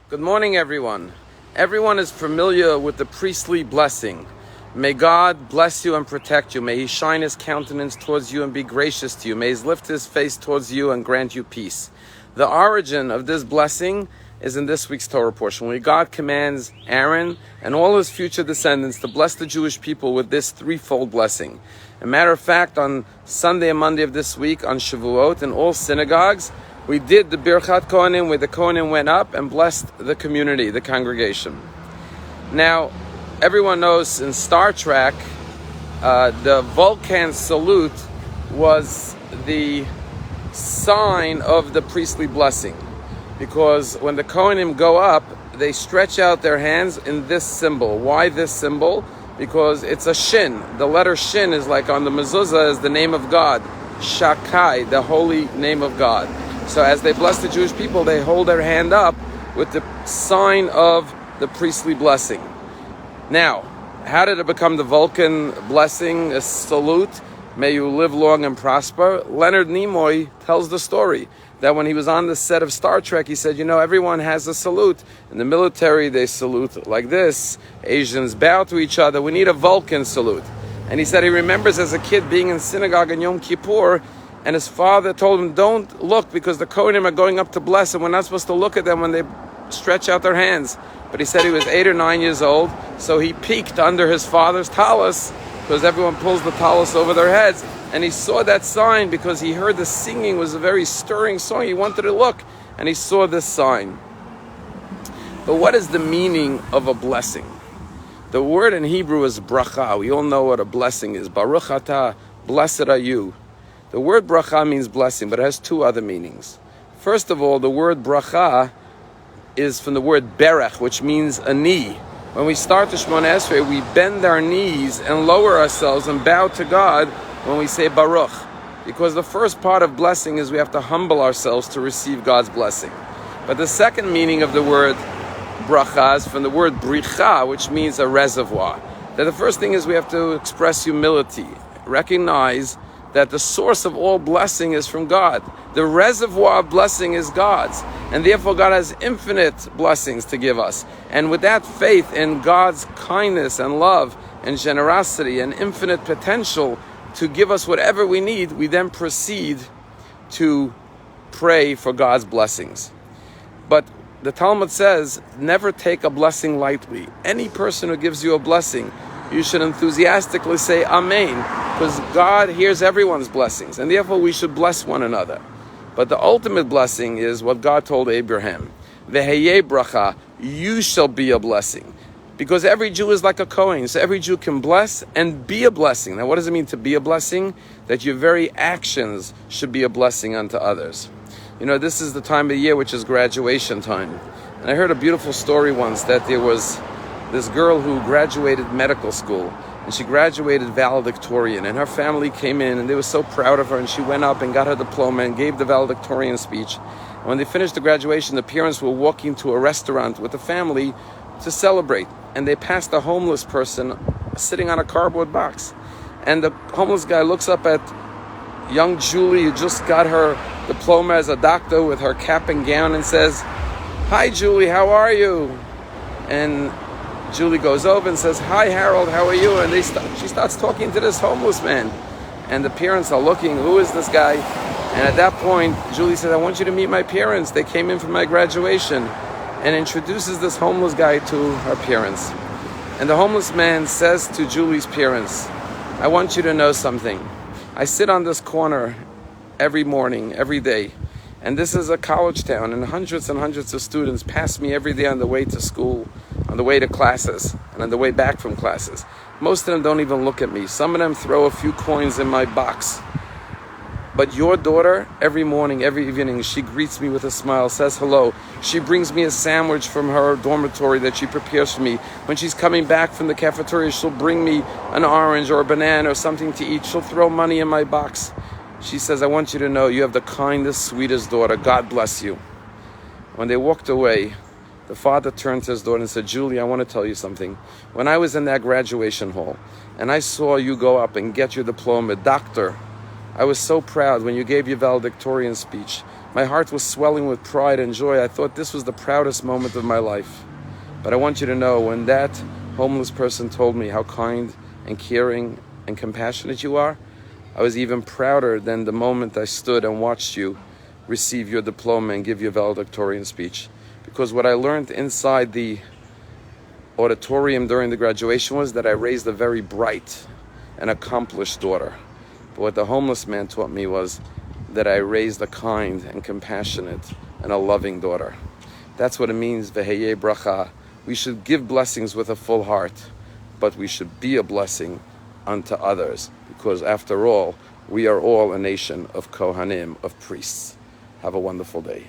Good morning, everyone. Everyone is familiar with the priestly blessing. May God bless you and protect you. May He shine His countenance towards you and be gracious to you. May He lift His face towards you and grant you peace. The origin of this blessing is in this week's Torah portion, where God commands Aaron and all his future descendants to bless the Jewish people with this threefold blessing. As a matter of fact, on Sunday and Monday of this week, on Shavuot, in all synagogues, we did the Birchat Kohanim, where the Kohanim went up and blessed the community, the congregation. Now, everyone knows in Star Trek, the Vulcan Salute was the sign of the priestly blessing. Because when the Kohanim go up, they stretch out their hands in this symbol. Why this symbol? Because it's a shin. The letter shin is like on the mezuzah is the name of God. Shakai, the holy name of God. So as they bless the Jewish people, they hold their hand up with the sign of the priestly blessing. Now, how did it become the Vulcan blessing, a salute? May you live long and prosper. Leonard Nimoy tells the story that when he was on the set of Star Trek, he said, everyone has a salute. In the military, they salute like this. Asians bow to each other. We need a Vulcan salute. And he said he remembers as a kid being in synagogue in Yom Kippur, and his father told him, don't look because the Kohanim are going up to bless, and we're not supposed to look at them when they stretch out their hands. But he said he was 8 or 9 years old, so he peeked under his father's tallis, because everyone pulls the tallis over their heads, and he saw that sign because he heard the singing was a very stirring song. He wanted to look, and he saw this sign. But what is the meaning of a blessing? The word in Hebrew is bracha. We all know what a blessing is. Baruch atah, blessed are you. The word bracha means blessing, but it has two other meanings. First of all, the word bracha is from the word berech, which means a knee. When we start the Shemona Esrei, we bend our knees and lower ourselves and bow to God when we say Baruch. Because the first part of blessing is we have to humble ourselves to receive God's blessing. But the second meaning of the word bracha is from the word bricha, which means a reservoir. That the first thing is we have to express humility, recognize that the source of all blessing is from God. The reservoir of blessing is God's. And therefore God has infinite blessings to give us. And with that faith in God's kindness and love and generosity and infinite potential to give us whatever we need, we then proceed to pray for God's blessings. But the Talmud says, never take a blessing lightly. Any person who gives you a blessing, you should enthusiastically say Amen, because God hears everyone's blessings, and therefore we should bless one another. But the ultimate blessing is what God told Abraham. Veheye bracha, you shall be a blessing. Because every Jew is like a Kohen, so every Jew can bless and be a blessing. Now what does it mean to be a blessing? That your very actions should be a blessing unto others. This is the time of the year which is graduation time. And I heard a beautiful story once that there was this girl who graduated medical school, and she graduated valedictorian, and her family came in and they were so proud of her, and she went up and got her diploma and gave the valedictorian speech. And when they finished the graduation, the parents were walking to a restaurant with the family to celebrate, and they passed a homeless person sitting on a cardboard box, and the homeless guy looks up at young Julie, who just got her diploma as a doctor with her cap and gown, and says, "Hi Julie, how are you?" And Julie goes over and says, "Hi Harold, how are you?" And she starts talking to this homeless man. And the parents are looking, who is this guy? And at that point, Julie says, "I want you to meet my parents. They came in for my graduation." And introduces this homeless guy to her parents. And the homeless man says to Julie's parents, "I want you to know something. I sit on this corner every morning, every day. And this is a college town, and hundreds of students pass me every day on the way to school, on the way to classes, and on the way back from classes. Most of them don't even look at me. Some of them throw a few coins in my box. But your daughter, every morning, every evening, she greets me with a smile, says hello. She brings me a sandwich from her dormitory that she prepares for me. When she's coming back from the cafeteria, she'll bring me an orange or a banana or something to eat. She'll throw money in my box." She says, "I want you to know you have the kindest, sweetest daughter. God bless you." When they walked away, the father turned to his daughter and said, "Julie, I want to tell you something. When I was in that graduation hall and I saw you go up and get your diploma, doctor, I was so proud when you gave your valedictorian speech, My heart was swelling with pride and joy. I thought this was the proudest moment of my life. But I want you to know, when that homeless person told me how kind and caring and compassionate you are, I was even prouder than the moment I stood and watched you receive your diploma and give your valedictorian speech. Because what I learned inside the auditorium during the graduation was that I raised a very bright and accomplished daughter. But what the homeless man taught me was that I raised a kind and compassionate and a loving daughter. That's what it means, v'heyeh bracha. We should give blessings with a full heart, but we should be a blessing unto others, because after all, we are all a nation of Kohanim, of priests. Have a wonderful day.